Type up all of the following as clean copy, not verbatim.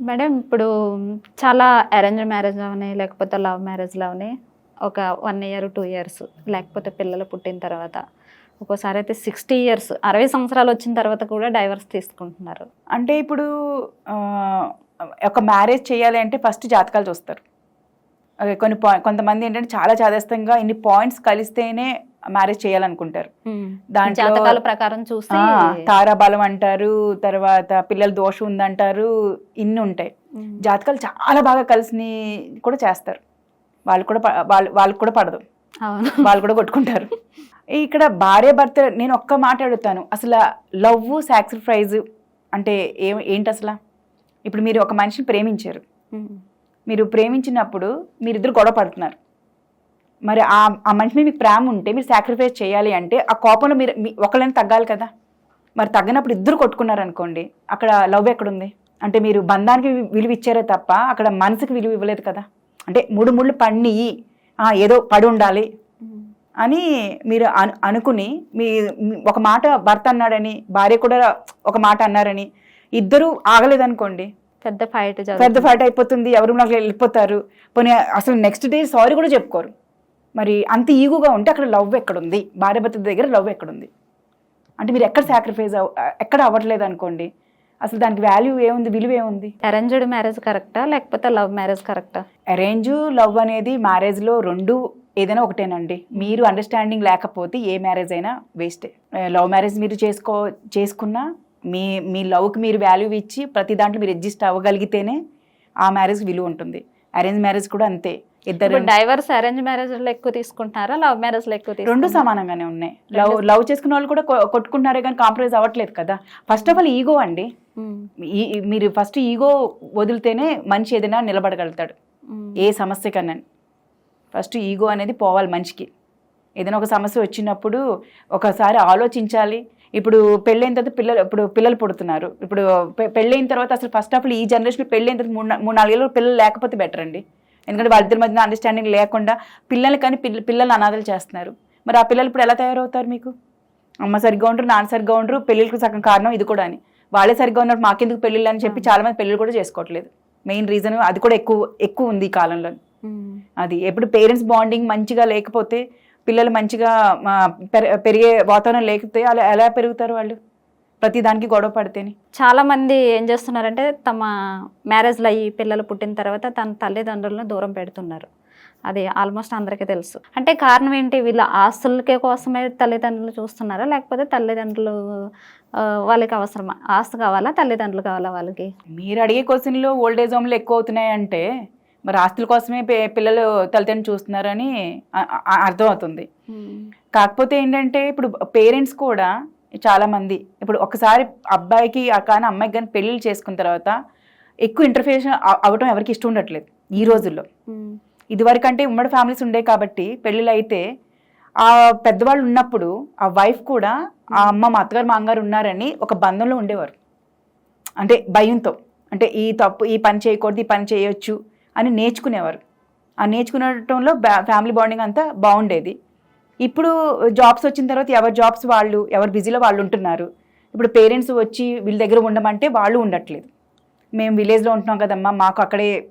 Madam ఇప్పుడు చాలా arrange marriage అవని లేకపోతే లవ్ మ్యారేజ్లు అవని ఒక 1 ఇయర్ 2 ఇయర్స్ లేకపోతే పిల్లలు పుట్టిన తర్వాత ఒక్కోసారి అయితే 60 ఇయర్స్ 60 సంవత్సరాలు వచ్చిన తర్వాత కూడా డైవర్స్ తీసుకుంటున్నారు. అంటే ఇప్పుడు ఒక మ్యారేజ్ చేయాలి అంటే ఫస్ట్ జాతకాలు చూస్తారు. కొంతమంది ఏంటంటే చాలా చాదస్తంగా ఇన్ని పాయింట్స్ కలిస్తేనే మ్యారేజ్ చేయాలనుకుంటారు. దాంట్లో జాతకాల ప్రకారం చూసి తారాబలం అంటారు, తర్వాత పిల్లల దోషం ఉందంటారు, ఇన్ని ఉంటాయి. జాతకాలు చాలా బాగా కలిసి కూడా చేస్తారు. వాళ్ళకు కూడా పడదు, వాళ్ళు కూడా కొట్టుకుంటారు. ఇక్కడ భార్య భర్త నేను ఒక్క మాట అడుగుతాను, అసలు లవ్ సాక్రిఫైస్ అంటే ఏంటి అసలు? ఇప్పుడు మీరు ఒక మనిషిని ప్రేమించారు, మీరు ప్రేమించినప్పుడు మీరిద్దరు గొడవ పడుతున్నారు. మరి ఆ మనిషి మీద మీకు ప్రేమ ఉంటే మీరు సాక్రిఫైస్ చేయాలి అంటే ఆ కోపంలో మీరు ఒకళ్ళని తగ్గాలి కదా. మరి తగ్గినప్పుడు ఇద్దరు కొట్టుకున్నారు అనుకోండి, అక్కడ లవ్ ఎక్కడుంది? అంటే మీరు బంధానికి విలువ ఇచ్చారే తప్ప అక్కడ మనసుకి విలువ ఇవ్వలేదు కదా. అంటే మూడు ముళ్ళు పడిని ఏదో పడి ఉండాలి అని మీరు అనుకుని మీ ఒక మాట భర్త అన్నాడని భార్య కూడా ఒక మాట అన్నారని ఇద్దరు ఆగలేదనుకోండి, పెద్ద ఫైట్ అయిపోతుంది. ఎవరు నాకు వెళ్ళిపోతారు. పోనీ అసలు నెక్స్ట్ డే సారీ కూడా చెప్పుకోరు. మరి అంత ఈగోగా ఉంటే అక్కడ లవ్ ఎక్కడుంది? భార్య భర్త దగ్గర లవ్ ఎక్కడుంది? అంటే మీరు ఎక్కడ సాక్రిఫైస్ ఎక్కడ అవ్వట్లేదు అనుకోండి, అసలు దానికి వాల్యూ ఏముంది, విలువ ఏముంది? అరేంజ్డ్ మ్యారేజ్ కరెక్టా లేకపోతే లవ్ మ్యారేజ్ కరెక్టా? అరేంజ్ లవ్ అనేది మ్యారేజ్లో రెండు ఏదైనా ఒకటేనండి. మీరు అండర్స్టాండింగ్ లేకపోతే ఏ మ్యారేజ్ అయినా వేస్టే. లవ్ మ్యారేజ్ మీరు చేసుకున్నా మీ లవ్కి మీరు వాల్యూ ఇచ్చి ప్రతి దాంట్లో మీరు అడ్జస్ట్ అవ్వగలిగితేనే ఆ మ్యారేజ్ విలువ ఉంటుంది. అరేంజ్ మ్యారేజ్ కూడా అంతే. ఇద్దరు డైవర్స్ అరేంజ్ మ్యారేజ్ లో ఎక్కువ తీసుకుంటారా, లవ్ మ్యారేజ్ లో ఎక్కువ? రెండు సమానంగానే ఉన్నాయి. లవ్ చేసుకున్న వాళ్ళు కూడా కొట్టుకుంటున్నారే కానీ కాంప్రమైజ్ అవ్వట్లేదు కదా. ఫస్ట్ ఆఫ్ ఆల్ ఈగో అండి. మీరు ఫస్ట్ ఈగో వదిలితేనే మనిషి ఏదైనా నిలబడగలుగుతాడు ఏ సమస్య కన్నా. ఫస్ట్ ఈగో అనేది పోవాలి మనిషికి. ఏదైనా ఒక సమస్య వచ్చినప్పుడు ఒకసారి ఆలోచించాలి. ఇప్పుడు పెళ్ళైన తర్వాత పిల్లలు పుడుతున్నారు. ఇప్పుడు పెళ్ళైన తర్వాత అసలు ఫస్ట్ ఆఫ్ ఆల్ ఈ జనరేషన్ పెళ్ళైన తర్వాత 3-4 ఏళ్ళు పిల్లలు లేకపోతే బెటర్ అండి. ఎందుకంటే వాళ్ళిద్దరి మధ్యన అండర్స్టాండింగ్ లేకుండా పిల్లలు కానీ పిల్లలు అనాథలు చేస్తున్నారు. మరి ఆ పిల్లలు ఇప్పుడు ఎలా తయారవుతారు? మీకు అమ్మ సరిగ్గా ఉండరు, నాన్న సరిగ్గా ఉండరు, పెళ్ళిళ్ళకి సగం కారణం ఇది కూడా అని. వాళ్ళే సరిగ్గా ఉన్నప్పుడు మాకెందుకు పెళ్ళిళ్ళు అని చెప్పి చాలా మంది పెళ్ళిళ్ళు కూడా చేసుకోవట్లేదు. మెయిన్ రీజన్ అది కూడా ఎక్కువ ఉంది ఈ కాలంలో. అది ఎప్పుడు పేరెంట్స్ బాండింగ్ మంచిగా లేకపోతే, పిల్లలు మంచిగా పెరిగే వాతావరణం లేకపోతే అలా ఎలా పెరుగుతారు వాళ్ళు? ప్రతి దానికి గొడవ పడితేనే. చాలా మంది ఏం చేస్తున్నారంటే తమ మ్యారేజ్లో అయ్యి పిల్లలు పుట్టిన తర్వాత తన తల్లిదండ్రులను దూరం పెడుతున్నారు. అది ఆల్మోస్ట్ అందరికీ తెలుసు. అంటే కారణం ఏంటి? వీళ్ళ ఆస్తులకే కోసమే తల్లిదండ్రులు చూస్తున్నారా, లేకపోతే తల్లిదండ్రులు వాళ్ళకి అవసరమా? ఆస్తి కావాలా, తల్లిదండ్రులు కావాలా వాళ్ళకి? మీరు అడిగే క్వశ్చన్లో ఓల్డేజ్ హోమ్లు ఎక్కువ అవుతున్నాయంటే మరి ఆస్తుల కోసమే పిల్లలు తల్లిదండ్రులు చూస్తున్నారని అర్థమవుతుంది. కాకపోతే ఏంటంటే ఇప్పుడు పేరెంట్స్ కూడా చాలా మంది ఇప్పుడు ఒకసారి అబ్బాయికి కానీ అమ్మాయికి కానీ పెళ్ళిళ్ళు చేసుకున్న తర్వాత ఎక్కువ ఇంటర్ఫియరేషన్ అవ్వటం ఎవరికి ఇష్టం ఉండట్లేదు ఈ రోజుల్లో. ఇదివరకు అంటే ఉమ్మడి ఫ్యామిలీస్ ఉండే కాబట్టి పెళ్ళిళ్ళు అయితే ఆ పెద్దవాళ్ళు ఉన్నప్పుడు ఆ వైఫ్ కూడా ఆ అమ్మ మా అత్తగారు మామగారు ఉన్నారని ఒక బంధంలో ఉండేవారు. అంటే భయంతో, అంటే ఈ పని చేయకూడదు, ఈ పని చేయొచ్చు అని నేర్చుకునేవారు. ఆ నేర్చుకునేటంలో ఫ్యామిలీ బాండింగ్ అంతా బాగుండేది. ఇప్పుడు జాబ్స్ వచ్చిన తర్వాత ఎవరి జాబ్స్ వాళ్ళు, ఎవరు బిజీలో వాళ్ళు ఉంటున్నారు. ఇప్పుడు పేరెంట్స్ వచ్చి వీళ్ళ దగ్గర ఉండమంటే వాళ్ళు ఉండట్లేదు. మేము విలేజ్లో ఉంటున్నాం కదమ్మా,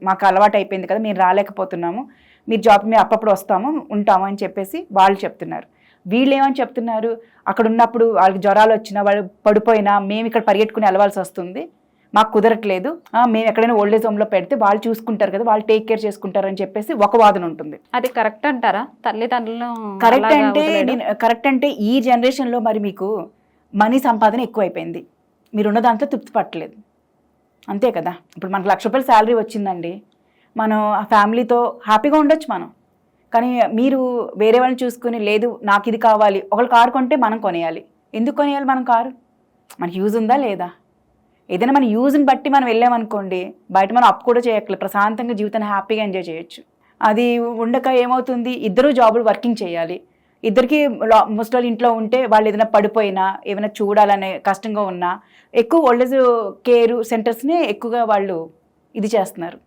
మాకు అలవాటు అయిపోయింది కదా, మేము రాలేకపోతున్నాము, మీరు జాబ్ మేము అప్పుడప్పుడు ఉంటాము అని చెప్పేసి వాళ్ళు చెప్తున్నారు. వీళ్ళు ఏమని చెప్తున్నారు, అక్కడ ఉన్నప్పుడు వాళ్ళకి జ్వరాలు వచ్చినా వాళ్ళు పడిపోయినా మేము ఇక్కడ పరిగెట్టుకుని వెళ్ళవలసి వస్తుంది, మాకు కుదరట్లేదు, మేము ఎక్కడైనా ఓల్డేజ్ హోమ్లో పెడితే వాళ్ళు చూసుకుంటారు కదా, వాళ్ళు టేక్ కేర్ చేసుకుంటారు అని చెప్పేసి ఒక వాదన ఉంటుంది. అది కరెక్ట్ అంటారా? తల్లిదండ్రులు కరెక్ట్ అంటే ఈ జనరేషన్లో మరి మీకు మనీ సంపాదన ఎక్కువైపోయింది, మీరున్న దాంట్లో తృప్తి పట్టలేదు, అంతే కదా. ఇప్పుడు మనకు ₹1,00,000 శాలరీ వచ్చిందండి, మనం ఆ ఫ్యామిలీతో హ్యాపీగా ఉండొచ్చు మనం. కానీ మీరు వేరే వాళ్ళని చూసుకుని లేదు నాకు ఇది కావాలి, ఒకళ్ళు కారు కొంటే మనం కొనేయాలి. ఎందుకు కొనేయాలి మనం కారు? మనకి యూజ్ ఉందా లేదా? ఏదైనా మన యూజ్ని బట్టి మనం వెళ్ళామనుకోండి, బయట మనం అప్పు కూడా చేయట్లేదు, ప్రశాంతంగా జీవితాన్ని హ్యాపీగా ఎంజాయ్ చేయొచ్చు. అది ఉండక ఏమవుతుంది, ఇద్దరు జాబులు వర్కింగ్ చేయాలి. ఇద్దరికి ముసలి ఇంట్లో ఉంటే వాళ్ళు ఏదైనా పడిపోయినా ఏమైనా చూడాలనే కష్టంగా ఉన్నా ఎక్కువ ఓల్డేజ్ కేర్ సెంటర్స్ని ఎక్కువగా వాళ్ళు ఇది చేస్తున్నారు.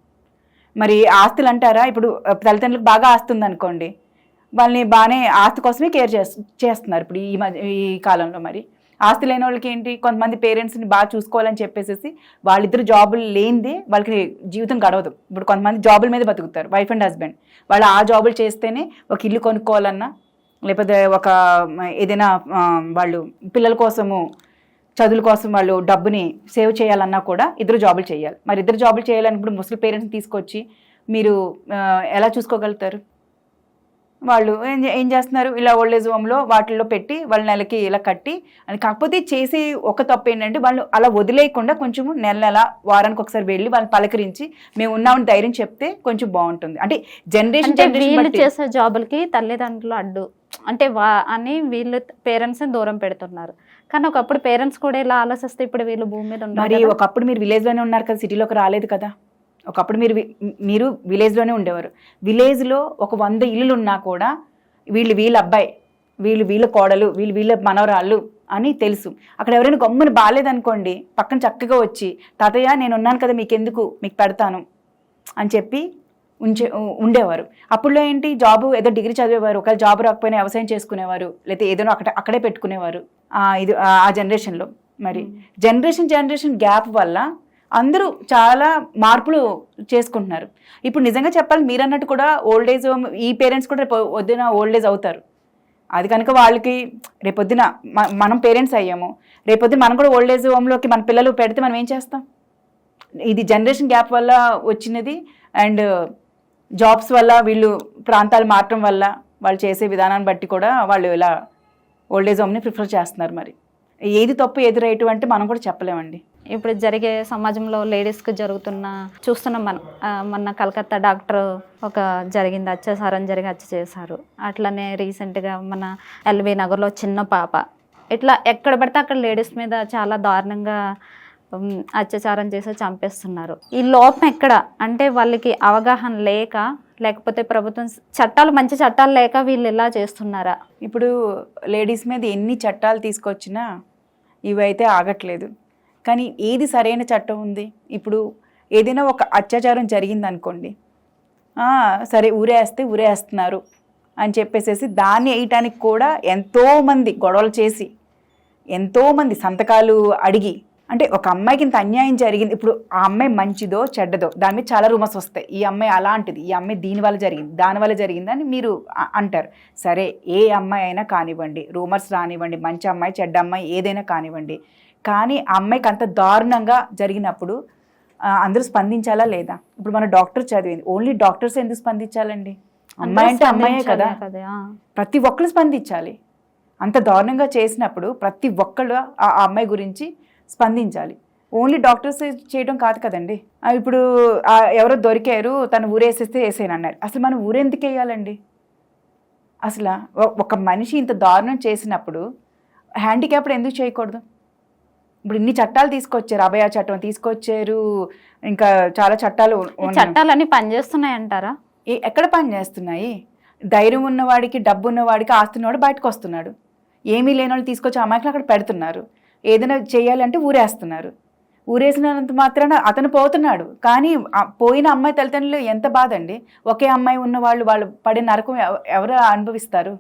మరి ఆస్తులు అంటారా, ఇప్పుడు తల్లిదండ్రులకు బాగా ఆస్తి ఉందనుకోండి, వాళ్ళని బాగానే ఆస్తి కోసమే కేర్ చేస్తున్నారు ఇప్పుడు ఈ కాలంలో. మరి ఆస్తి లేని వాళ్ళకి ఏంటి, కొంతమంది పేరెంట్స్ని బాగా చూసుకోవాలని చెప్పేసి వాళ్ళిద్దరు జాబులు లేనిదే వాళ్ళకి జీవితం గడవదు. ఇప్పుడు కొంతమంది జాబుల మీద బతుకుతారు, వైఫ్ అండ్ హస్బెండ్. వాళ్ళు ఆ జాబులు చేస్తేనే ఒక ఇల్లు కొనుక్కోవాలన్నా, లేకపోతే ఒక ఏదైనా వాళ్ళు పిల్లల కోసము చదువుల కోసం వాళ్ళు డబ్బుని సేవ్ చేయాలన్నా కూడా ఇద్దరు జాబులు చేయాలి. మరి ఇద్దరు జాబులు చేయాలని ఇప్పుడు ముసలి పేరెంట్స్ని తీసుకొచ్చి మీరు ఎలా చూసుకోగలుగుతారు? వాళ్ళు ఏం చేస్తున్నారు, ఇలా ఓల్డ్ ఏజ్ హోమ్లో వాటిల్లో పెట్టి వాళ్ళ నెలకి ఇలా కట్టి అని. కాకపోతే చేసే ఒక తప్పు ఏంటంటే వాళ్ళు అలా వదిలేయకుండా కొంచెం నెల వారానికి ఒకసారి వెళ్ళి వాళ్ళని పలకరించి మేము ఉన్నామని ధైర్యం చెప్తే కొంచెం బాగుంటుంది. అంటే జనరేషన్ చేసే జాబులకి తల్లిదండ్రులు అడ్డు అంటే అని వీళ్ళు పేరెంట్స్ దూరం పెడుతున్నారు. కానీ ఒకప్పుడు పేరెంట్స్ కూడా ఇలా ఆలోచిస్తే ఇప్పుడు వీళ్ళు భూమి మీద ఉన్నారు. మరి ఒకప్పుడు మీరు విలేజ్లోనే ఉన్నారు కదా, సిటీలోకి రాలేదు కదా. ఒకప్పుడు మీరు విలేజ్లోనే ఉండేవారు. విలేజ్లో ఒక 100 ఇల్లులు ఉన్నా కూడా వీళ్ళ అబ్బాయి, వీళ్ళ కోడలు, వీళ్ళ మనవరాళ్ళు అని తెలుసు. అక్కడ ఎవరైనా గమ్మున బాగాలేదనుకోండి పక్కన చక్కగా వచ్చి తాతయ్య నేను ఉన్నాను కదా మీకెందుకు, మీకు పెడతాను అని చెప్పి ఉండేవారు. అప్పుడులో ఏంటి, జాబు ఏదో డిగ్రీ చదివేవారు, ఒకవేళ జాబ్ రాకపోయినా వ్యవసాయం చేసుకునేవారు, లేకపోతే ఏదైనా అక్కడే పెట్టుకునేవారు. ఇది ఆ జనరేషన్లో. మరి జనరేషన్ గ్యాప్ వల్ల అందరూ చాలా మార్పులు చేసుకుంటున్నారు. ఇప్పుడు నిజంగా చెప్పాలి, మీరు అన్నట్టు కూడా ఓల్డ్ ఏజ్ హోమ్ ఈ పేరెంట్స్ కూడా రేపు వద్దున ఓల్డ్ ఏజ్ అవుతారు. అది కనుక వాళ్ళకి రేపొద్దున మనం పేరెంట్స్ అయ్యాము, రేపొద్దున మనం కూడా ఓల్డ్ ఏజ్ హోమ్లోకి మన పిల్లలు పెడితే మనం ఏం చేస్తాం? ఇది జనరేషన్ గ్యాప్ వల్ల వచ్చినది. అండ్ జాబ్స్ వల్ల వీళ్ళు ప్రాంతాలు మారటం వల్ల వాళ్ళు చేసే విధానాన్ని బట్టి కూడా వాళ్ళు ఇలా ఓల్డ్ ఏజ్ హోమ్ని ప్రిఫర్ చేస్తున్నారు. మరి ఏది తప్పు ఏది రైట్ అంటే మనం కూడా చెప్పలేమండి. ఇప్పుడు జరిగే సమాజంలో లేడీస్కి చూస్తున్నాం మనం. మొన్న కలకత్తా డాక్టర్ జరిగింది అత్యాచారం హత్య చేశారు. అట్లనే రీసెంట్గా మన ఎల్బీ నగర్లో చిన్న పాప. ఇట్లా ఎక్కడ పడితే అక్కడ లేడీస్ మీద చాలా దారుణంగా అత్యాచారం చేసి చంపేస్తున్నారు. ఈ లోపం ఎక్కడ అంటే వాళ్ళకి అవగాహన లేక, లేకపోతే ప్రభుత్వం మంచి చట్టాలు లేక వీళ్ళు ఇలా చేస్తున్నారా? ఇప్పుడు లేడీస్ మీద ఎన్ని చట్టాలు తీసుకొచ్చినా ఇవైతే ఆగట్లేదు. కానీ ఏది సరైన చట్టం ఉంది? ఇప్పుడు ఏదైనా ఒక అత్యాచారం జరిగింది అనుకోండి, సరే ఊరేస్తున్నారు అని చెప్పేసి దాన్ని వేయటానికి కూడా ఎంతోమంది గొడవలు చేసి, ఎంతోమంది సంతకాలు అడిగి, అంటే ఒక అమ్మాయికి ఇంత అన్యాయం జరిగింది, ఇప్పుడు ఆ అమ్మాయి మంచిదో చెడ్డదో దాని మీద చాలా రూమర్స్ వస్తాయి. ఈ అమ్మాయి అలాంటిది, ఈ అమ్మాయి దీనివల్ల జరిగింది, దానివల్ల జరిగింది అని మీరు అంటారు. సరే, ఏ అమ్మాయి అయినా కానివ్వండి, రూమర్స్ రానివ్వండి, మంచి అమ్మాయి చెడ్డ అమ్మాయి ఏదైనా కానివ్వండి, కానీ ఆ అమ్మాయికి అంత దారుణంగా జరిగినప్పుడు అందరూ స్పందించాలా లేదా? ఇప్పుడు మన డాక్టర్ చదివింది, ఓన్లీ డాక్టర్స్ ఎందుకు స్పందించాలండి? అమ్మాయి అంటే అమ్మాయే కదా, ప్రతి ఒక్కరు స్పందించాలి. అంత దారుణంగా చేసినప్పుడు ప్రతి ఒక్కళ్ళు ఆ అమ్మాయి గురించి స్పందించాలి. ఓన్లీ డాక్టర్స్ చేయడం కాదు కదండి. ఇప్పుడు ఎవరో దొరికారు, తను ఊరేసేస్తే వేసేయను అన్నారు. అసలు మనం ఊరెందుకు వేయాలండి? అసలు ఒక మనిషి ఇంత దారుణం చేసినప్పుడు హ్యాండిక్యాప్డ్ ఎందుకు చేయకూడదు? ఇప్పుడు ఇన్ని చట్టాలు తీసుకొచ్చారు, అభయ చట్టం తీసుకొచ్చారు, ఇంకా చాలా చట్టాలన్నీ పనిచేస్తున్నాయి అంటారా? ఎక్కడ పనిచేస్తున్నాయి? ధైర్యం ఉన్నవాడికి, డబ్బు ఉన్నవాడికి, ఆస్తి ఉన్నవాడు బయటకు వస్తున్నాడు. ఏమీ లేని వాళ్ళు తీసుకొచ్చి అమాయకులు అక్కడ పెడుతున్నారు. ఏదైనా చేయాలంటే ఊరేస్తున్నారు. ఊరేసినంత మాత్రాన అతను పోతున్నాడు, కానీ పోయిన అమ్మాయి తల్లిదండ్రులు ఎంత బాధ అండి. ఒకే అమ్మాయి ఉన్న వాళ్ళు పడే నరకం ఎవరు అనుభవిస్తారు?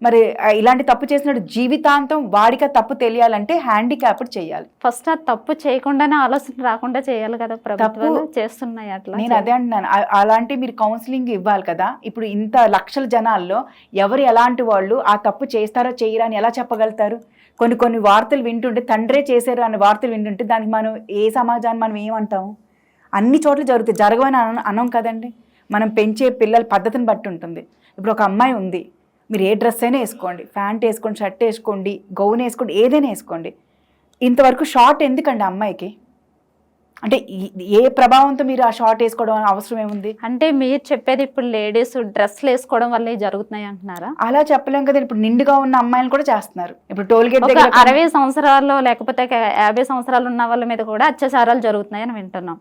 మరి ఇలాంటి తప్పు చేసినట్టు జీవితాంతం వాడికి తప్పు తెలియాలంటే హ్యాండిక్యాప్డ్ చేయాలి. ఫస్ట్ ఆ తప్పు చేయకుండానే ఆలోచన రాకుండా చేయాలి కదా, ప్రభుత్వాలు చేస్తున్నాయి అట్లా. నేను అదే అంటున్నాను, అలాంటి మీరు కౌన్సిలింగ్ ఇవ్వాలి కదా. ఇప్పుడు ఇంత లక్షల జనాల్లో ఎవరు ఎలాంటి వాళ్ళు ఆ తప్పు చేస్తారో చేయరా అని ఎలా చెప్పగలుగుతారు? కొన్ని వార్తలు వింటుంటే తండ్రే చేశారు అనే వార్తలు వింటుంటే దానికి మనం ఏ సమాజాన్ని మనం ఏమంటాము? అన్ని చోట్ల జరుగుతాయి, జరగవని అనం కదండి. మనం పెంచే పిల్లల పద్ధతిని బట్టి ఉంటుంది. ఇప్పుడు ఒక అమ్మాయి ఉంది, మీరు ఏ డ్రెస్ అయినా వేసుకోండి, ప్యాంట్ వేసుకోండి, షర్ట్ వేసుకోండి, గౌన్ వేసుకోండి, ఏదైనా వేసుకోండి. ఇంతవరకు షార్ట్ ఎందుకండి అమ్మాయికి? అంటే ఏ ప్రభావంతో మీరు ఆ షార్ట్ వేసుకోవడం అవసరం ఏముంది? అంటే మీరు చెప్పేది ఇప్పుడు లేడీస్ డ్రెస్లు వేసుకోవడం వల్ల జరుగుతున్నాయి అంటున్నారా? అలా చెప్పలేం కదా. ఇప్పుడు నిండుగా ఉన్న అమ్మాయిలు కూడా చేస్తున్నారు. ఇప్పుడు టోల్ గేట్ దగ్గర 60 సంవత్సరాలు లేకపోతే 50 సంవత్సరాలు ఉన్న వాళ్ళ మీద కూడా అత్యాచారాలు జరుగుతున్నాయని వింటున్నాం.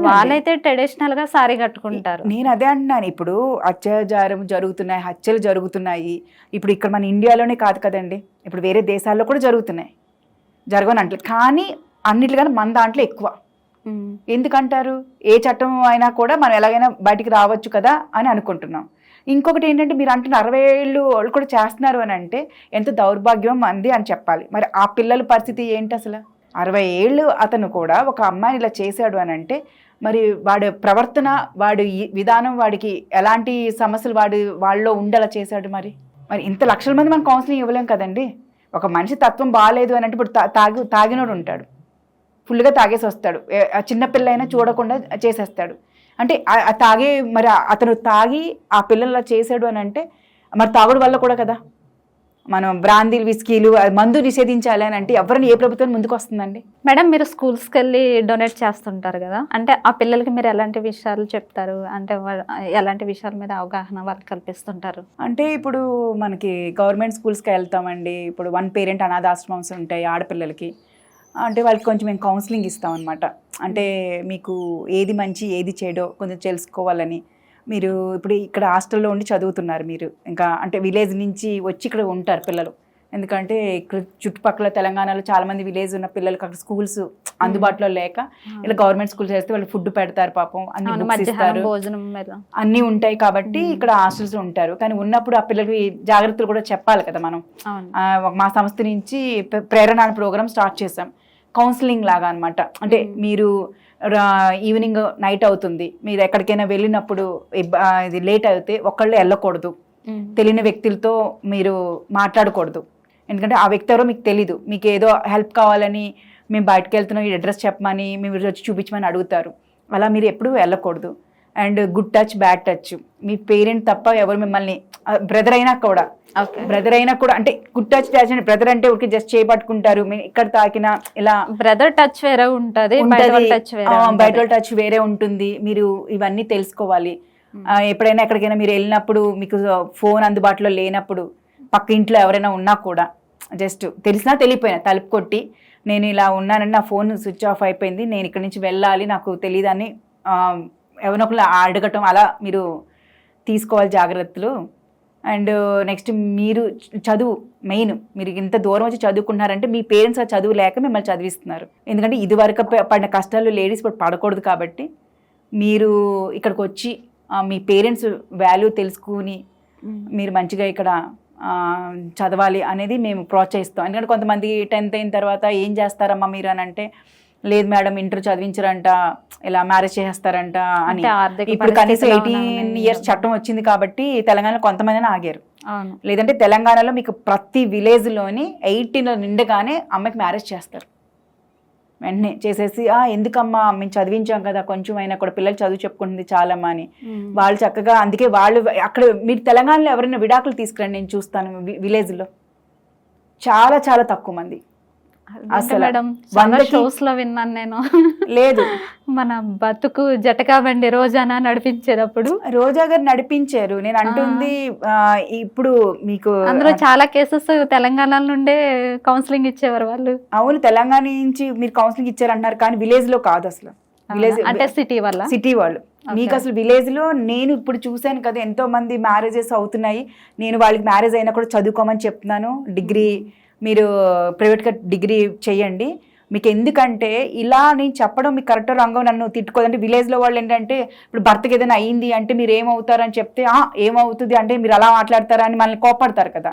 వాళ్ళైతే ట్రెడిషనల్ గా సారీ కట్టుకుంటారు. నేను అదే అంటున్నాను, ఇప్పుడు అత్యాచారం జరుగుతున్నాయి, హత్యలు జరుగుతున్నాయి. ఇప్పుడు ఇక్కడ మన ఇండియాలోనే కాదు కదండి, ఇప్పుడు వేరే దేశాల్లో కూడా జరుగుతున్నాయి. జరగని అంటే కానీ అన్నిటికన్నా మన దాంట్లో ఎక్కువ. ఎందుకంటారు? ఏ చట్టం అయినా కూడా మనం ఎలాగైనా బయటికి రావచ్చు కదా అని అనుకుంటున్నాం. ఇంకొకటి ఏంటంటే మీరు అంటున్న 60 ఏళ్ళు వాళ్ళు కూడా చేస్తున్నారు అని అంటే ఎంత దౌర్భాగ్యం అంది అని చెప్పాలి. మరి ఆ పిల్లల పరిస్థితి ఏంటి అసలు? 60 ఏళ్ళు అతను కూడా ఒక అమ్మాయిని ఇలా చేశాడు అని అంటే మరి వాడి ప్రవర్తన, వాడి విధానం, వాడికి ఎలాంటి సమస్యలు వాళ్ళలో ఉండేలా చేశాడు. మరి ఇంత లక్షల మంది మనం కౌన్సిలింగ్ ఇవ్వలేం కదండి. ఒక మనిషి తత్వం బాగాలేదు అని అంటే ఇప్పుడు తాగినోడు ఉంటాడు, ఫుల్గా తాగేసి వస్తాడు, చిన్నపిల్ల అయినా చూడకుండా చేసేస్తాడు. అంటే తాగే మరి అతను తాగి ఆ పిల్లలు చేశాడు అని అంటే మరి తాగుడు వల్ల కూడా కదా. మనం బ్రాందీలు, విస్కీలు, మందు నిషేధించాలి అని అంటే ఎవరిని ఏ ప్రభుత్వం ముందుకు వస్తుందండి? మేడం మీరు స్కూల్స్కి వెళ్ళి డొనేట్ చేస్తుంటారు కదా, అంటే ఆ పిల్లలకి మీరు ఎలాంటి విషయాలు చెప్తారు, అంటే ఎలాంటి విషయాల మీద అవగాహన వాళ్ళకి కల్పిస్తుంటారు? అంటే ఇప్పుడు మనకి గవర్నమెంట్ స్కూల్స్కి వెళ్తామండి. ఇప్పుడు 1 పేరెంట్ అనాథాశ్రమమ్స్ ఉంటాయి ఆడపిల్లలకి. అంటే వాళ్ళకి కొంచెం మేము కౌన్సిలింగ్ ఇస్తాం అనమాట. అంటే మీకు ఏది మంచి ఏది చెడో కొంచెం తెలుసుకోవాలని. మీరు ఇప్పుడు ఇక్కడ హాస్టల్లో ఉండి చదువుతున్నారు మీరు, ఇంకా అంటే విలేజ్ నుంచి వచ్చి ఇక్కడ ఉంటారు పిల్లలు. ఎందుకంటే ఇక్కడ చుట్టుపక్కల తెలంగాణలో చాలామంది విలేజ్ ఉన్న పిల్లలకి అక్కడ స్కూల్స్ అందుబాటులో లేక ఇలా గవర్నమెంట్ స్కూల్స్ చేస్తే వాళ్ళు ఫుడ్ పెడతారు పాపం, అన్ని బుక్స్ ఇస్తారు, అన్నీ ఉంటాయి కాబట్టి ఇక్కడ హాస్టల్స్ ఉంటారు. కానీ ఉన్నప్పుడు ఆ పిల్లలకి జాగ్రత్తలు కూడా చెప్పాలి కదా మనం. మా సంస్థ నుంచి ప్రేరణ ప్రోగ్రామ్ స్టార్ట్ చేసాం, కౌన్సిలింగ్ లాగా అనమాట. అంటే మీరు ఈవినింగ్ నైట్ అవుతుంది, మీరు ఎక్కడికైనా వెళ్ళినప్పుడు ఇది లేట్ అయితే ఒక్కళ్ళు వెళ్ళకూడదు, తెలియని వ్యక్తులతో మీరు మాట్లాడకూడదు. ఎందుకంటే ఆ వ్యక్తి ఎవరో మీకు తెలీదు, మీకు ఏదో హెల్ప్ కావాలని మేము బయటకు వెళ్తున్నాం, ఈ అడ్రస్ చెప్పమని మీరు వచ్చి చూపించమని అడుగుతారు. అలా మీరు ఎప్పుడూ వెళ్ళకూడదు. And good touch, bad touch, me parent తప్ప ఎవరు మిమ్మల్ని, బ్రదర్ అయినా కూడా అంటే గుడ్ టచ్ అంటే బ్రదర్ అంటే ఊరికి జస్ట్ చేపట్టుకుంటారు, ఇక్కడ తాకినా ఇలా. బ్రదర్ టచ్ వేరే ఉంటుంది, బయట టచ్ వేరే ఉంటుంది. మీరు ఇవన్నీ తెలుసుకోవాలి. ఎప్పుడైనా ఎక్కడికైనా మీరు వెళ్ళినప్పుడు మీకు ఫోన్ అందుబాటులో లేనప్పుడు పక్క ఇంట్లో ఎవరైనా ఉన్నా కూడా జస్ట్ తెలిసినా తెలియపోయినా తలుపు కొట్టి నేను ఇలా ఉన్నానని నా ఫోన్ స్విచ్ ఆఫ్ అయిపోయింది, నేను ఇక్కడి నుంచి వెళ్ళాలి, నాకు తెలియదని ఎవరినొకరు అడగటం, అలా మీరు తీసుకోవాలి జాగ్రత్తలు. అండ్ నెక్స్ట్ మీరు చదువు మెయిన్, మీరు ఇంత దూరం వచ్చి చదువుకున్నారంటే మీ పేరెంట్స్ ఆ చదువు లేక మిమ్మల్ని చదివిస్తున్నారు. ఎందుకంటే ఇది వరకు పడిన కష్టాలు లేడీస్ ఇప్పుడు పడకూడదు కాబట్టి మీరు ఇక్కడికి వచ్చి మీ పేరెంట్స్ వాల్యూ తెలుసుకుని మీరు మంచిగా ఇక్కడ చదవాలి అనేది మేము ప్రోత్సహిస్తాం. ఎందుకంటే కొంతమంది 10th అయిన తర్వాత ఏం చేస్తారమ్మా మీరు అని అంటే, లేదు మేడం ఇంటర్ చదివించారంట, ఇలా మ్యారేజ్ చేసేస్తారంట అని. ఇప్పుడు కనీసం 18 years చట్టం వచ్చింది కాబట్టి తెలంగాణలో కొంతమందిని ఆగారు. లేదంటే తెలంగాణలో మీకు ప్రతి విలేజ్లోని 18 నిండగానే అమ్మాయికి మ్యారేజ్ చేస్తారు. వెంటనే చేసేసి ఎందుకమ్మా మేము చదివించాం కదా, కొంచెం అయినా కూడా పిల్లలు చదువు చెప్పుకుంటుంది చాలమ్మా అని వాళ్ళు చక్కగా. అందుకే వాళ్ళు అక్కడ మీరు తెలంగాణలో ఎవరైనా విడాకులు తీసుకురండి, నేను చూస్తాను విలేజ్లో చాలా చాలా తక్కువ మంది. షోస్ లో విన్నాను నేను. లేదు మన బతుకు జటకా బండి రోజానా నడిపించేటప్పుడు రోజా గారు నడిపించారు. నేను అంటుంది ఇప్పుడు మీకు అందులో చాలా కేసెస్ తెలంగాణ నుండే కౌన్సిలింగ్ ఇచ్చేవారు వాళ్ళు. అవును, తెలంగాణ నుంచి మీరు కౌన్సిలింగ్ ఇచ్చారంటున్నారు కానీ విలేజ్ లో కాదు అసలు. విలేజ్ అంటే సిటీ వాళ్ళు. మీకు అసలు విలేజ్ లో నేను ఇప్పుడు చూశాను కదా, ఎంతో మంది మ్యారేజెస్ అవుతున్నాయి. నేను వాళ్ళకి మ్యారేజ్ అయినా కూడా చదువుకోమని చెప్తున్నాను, డిగ్రీ మీరు ప్రైవేట్గా డిగ్రీ చేయండి మీకు. ఎందుకంటే ఇలా నేను చెప్పడం మీకు కరెక్ట్ రంగం, నన్ను తిట్టుకోదంటే విలేజ్లో వాళ్ళు ఏంటంటే ఇప్పుడు భర్తకి ఏదైనా అయ్యింది అంటే మీరు ఏమవుతారని చెప్తే ఏమవుతుంది అంటే మీరు అలా మాట్లాడతారా అని మనల్ని కోపడతారు కదా.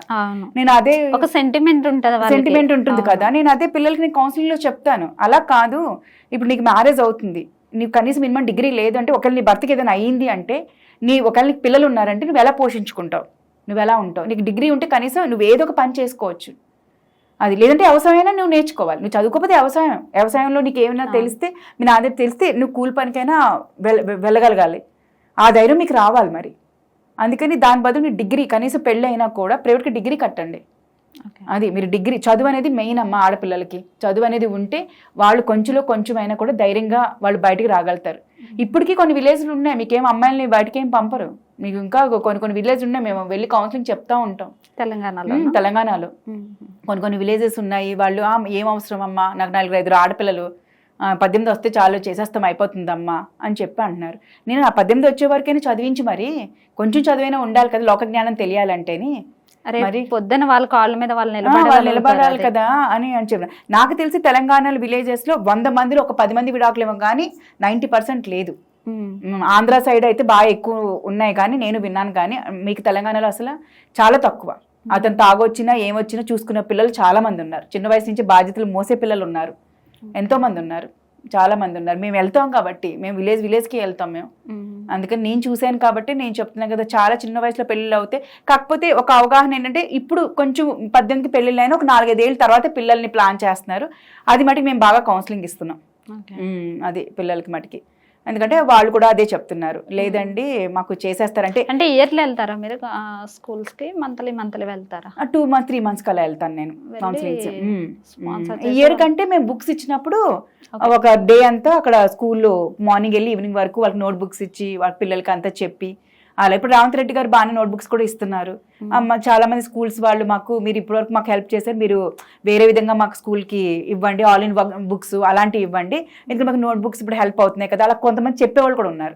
నేను అదే ఒక సెంటిమెంట్ ఉంటుంది కదా, నేను అదే పిల్లలకి నేను కౌన్సిలింగ్లో చెప్తాను. అలా కాదు, ఇప్పుడు నీకు మ్యారేజ్ అవుతుంది, నీకు కనీసం మినిమం డిగ్రీ లేదు అంటే, ఒకవేళ నీ భర్తకి ఏదైనా అయ్యింది అంటే, ఒకవేళ నీకు పిల్లలు ఉన్నారంటే నువ్వు ఎలా పోషించుకుంటావు, నువ్వు ఎలా ఉంటావు. నీకు డిగ్రీ ఉంటే కనీసం నువ్వు ఏదో ఒక పని చేసుకోవచ్చు. అది లేదంటే వ్యవసాయమైనా నువ్వు నేర్చుకోవాలి. నువ్వు చదువుకోకపోతే వ్యవసాయంలో నీకు ఏమైనా తెలిస్తే, మీ నాదే తెలిస్తే నువ్వు కూలి పనికైనా వెళ్ళగలగాలి. ఆ ధైర్యం మీకు రావాలి మరి. అందుకని దాని బదులు మీరు డిగ్రీ, కనీసం పెళ్ళి అయినా కూడా ప్రైవేట్గా డిగ్రీ కట్టండి. అది మీరు డిగ్రీ, చదువు అనేది మెయిన్ అమ్మ. ఆడపిల్లలకి చదువు అనేది ఉంటే వాళ్ళు కొంచెం అయినా కూడా ధైర్యంగా వాళ్ళు బయటికి రాగలుగుతారు. ఇప్పటికీ కొన్ని విలేజ్లు ఉన్నాయి, మీకేం అమ్మాయిలని బయటకి ఏం పంపరు. మీకు ఇంకా కొన్ని విలేజ్ ఉన్నాయి, మేము వెళ్ళి కౌన్సిలింగ్ చెప్తా ఉంటాం. తెలంగాణలో కొన్ని విలేజెస్ ఉన్నాయి. వాళ్ళు ఏం అవసరం అమ్మా, నాకు 4-5 ఆడపిల్లలు, 18 వస్తే చాలు చేసేస్తాం అయిపోతుందమ్మా అని చెప్పి అంటున్నారు. నేను ఆ 18 వచ్చే వరకైనా చదివించి, మరి కొంచెం చదువైనా ఉండాలి కదా, లోక జ్ఞానం తెలియాలంటేని. మరి పొద్దున వాళ్ళ కాళ్ళ మీద వాళ్ళు నిలబడాలి కదా అని చెప్పారు. నాకు తెలిసి తెలంగాణ విలేజెస్ లో 100 మందిలో ఒక 10 మంది విడాకులు ఏమో కానీ 90% లేదు. ఆంధ్ర సైడ్ అయితే బాగా ఎక్కువ ఉన్నాయి, కానీ నేను విన్నాను, కానీ మీకు తెలంగాణలో అసలు చాలా తక్కువ. అతను తాగొచ్చినా ఏమొచ్చినా చూసుకునే పిల్లలు చాలా మంది ఉన్నారు. చిన్న వయసు నుంచి బాధ్యతలు మోసే పిల్లలు ఉన్నారు, ఎంతో మంది ఉన్నారు, చాలా మంది ఉన్నారు. మేము వెళ్తాం కాబట్టి, మేము విలేజ్కి వెళ్తాం మేము. అందుకని నేను చూశాను కాబట్టి నేను చెప్తున్నాను కదా, చాలా చిన్న వయసులో పెళ్ళిళ్ళు అవుతాయి. కాకపోతే ఒక అవగాహన ఏంటంటే, ఇప్పుడు కొంచెం 18 పెళ్ళిళ్ళు అయినా ఒక 4-5 ఏళ్ళ తర్వాత పిల్లల్ని ప్లాన్ చేస్తున్నారు. అది మటుకు మేము బాగా కౌన్సిలింగ్ ఇస్తున్నాం అది పిల్లలకి మటుకి. ఎందుకంటే వాళ్ళు కూడా అదే చెప్తున్నారు, లేదండి మాకు చేసేస్తారంటే. అంటే ఇయర్లీ వెళ్తారా మీరు స్కూల్స్కి? మంత్లీ వెళ్తారా? 2 months 3 months కలా వెళ్తాను నేను కౌన్సిలింగ్స్. ఇయర్ కంటే మేము బుక్స్ ఇచ్చినప్పుడు ఒక డే అంతా అక్కడ స్కూల్లో మార్నింగ్ వెళ్ళి ఈవినింగ్ వరకు వాళ్ళకి నోట్ బుక్స్ ఇచ్చి వాళ్ళ పిల్లలకి అంతా చెప్పి అలా. ఇప్పుడు రేవంత్ రెడ్డి గారు బాగానే నోట్ బుక్స్ కూడా ఇస్తున్నారు. చాలా మంది స్కూల్స్ వాళ్ళు మాకు, మీరు ఇప్పటివరకు మాకు హెల్ప్ చేశారు, మీరు వేరే విధంగా మాకు స్కూల్కి ఇవ్వండి, ఆల్ ఇన్ బుక్స్ అలాంటివి ఇవ్వండి, ఎందుకంటే మాకు నోట్ బుక్స్ ఇప్పుడు హెల్ప్ అవుతున్నాయి కదా. అలా కొంతమంది చెప్పేవాళ్ళు కూడా ఉన్నారు.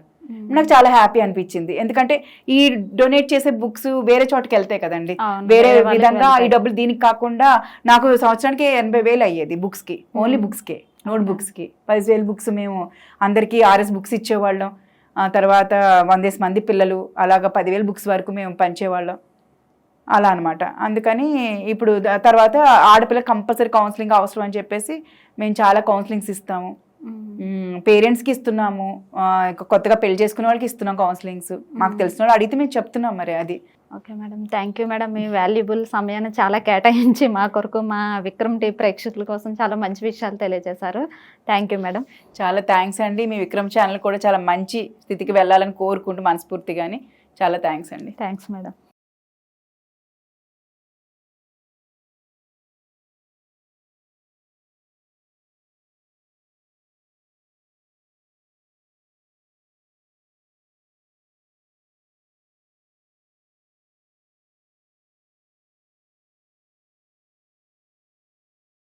నాకు చాలా హ్యాపీ అనిపించింది, ఎందుకంటే ఈ డొనేట్ చేసే బుక్స్ వేరే చోటకి వెళ్తాయి కదండి, వేరే విధంగా ఈ డబ్బులు దీనికి కాకుండా నాకు సంవత్సరానికి 80,000 అయ్యేది బుక్స్కి, ఓన్లీ బుక్స్కి, నోట్ బుక్స్కి 10,000 బుక్స్ మేము అందరికీ RS బుక్స్ ఇచ్చేవాళ్ళం. తర్వాత 100 మంది పిల్లలు అలాగా 10,000 బుక్స్ వరకు మేము పంచేవాళ్ళం అలా అనమాట. అందుకని ఇప్పుడు తర్వాత ఆడపిల్లకి కంపల్సరీ కౌన్సిలింగ్ అవసరం అని చెప్పేసి మేము చాలా కౌన్సిలింగ్స్ ఇస్తాము. పేరెంట్స్కి ఇస్తున్నాము, కొత్తగా పెళ్లి చేసుకునే వాళ్ళకి ఇస్తున్నాం కౌన్సిలింగ్స్. మాకు తెలిసిన వాళ్ళు అడిగితే మేము చెప్తున్నాం మరి అది. Okay madam, thank you madam. Me valuable సమయాన్ని చాలా కేటాయించి మా కొరకు, మా విక్రమ్ టీవీ ప్రేక్షకుల కోసం చాలా మంచి విషయాలు తెలియజేశారు. Thank you madam. చాలా థ్యాంక్స్ అండి. మీ విక్రమ్ ఛానల్ కూడా చాలా మంచి స్థితికి వెళ్ళాలని కోరుకుంటూ మనస్ఫూర్తిగాని చాలా థ్యాంక్స్ అండి. Thanks madam.